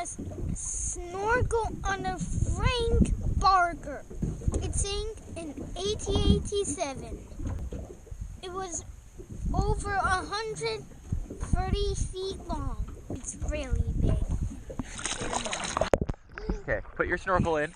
just snorkel on a Frank Barker. It sank in 1887. It was over 130 feet long. It's really big. Okay, put your snorkel in.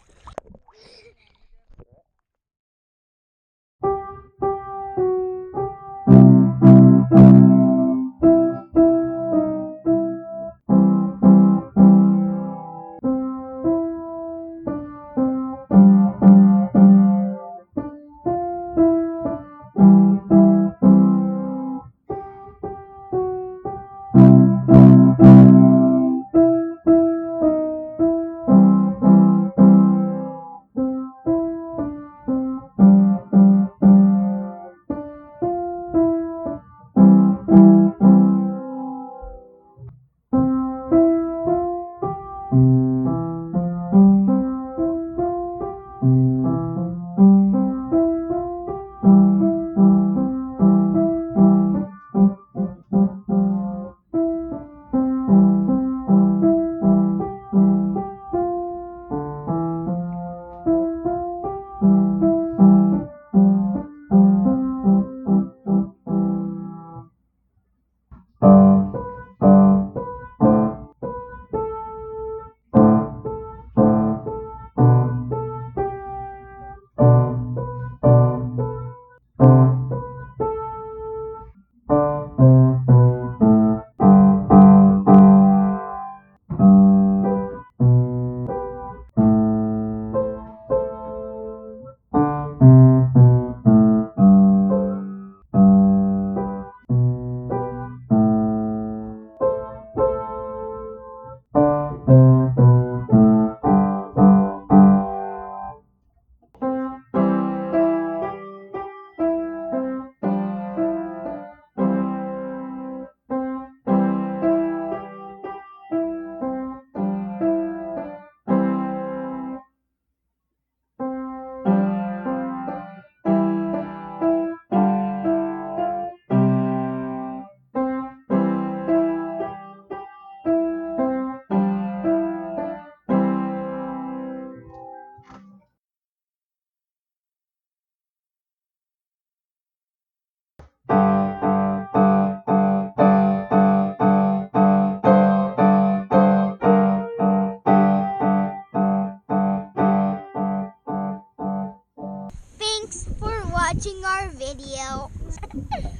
Thanks for watching our video.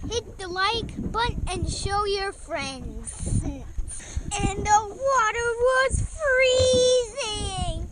Hit the like button and show your friends. And the water was freezing.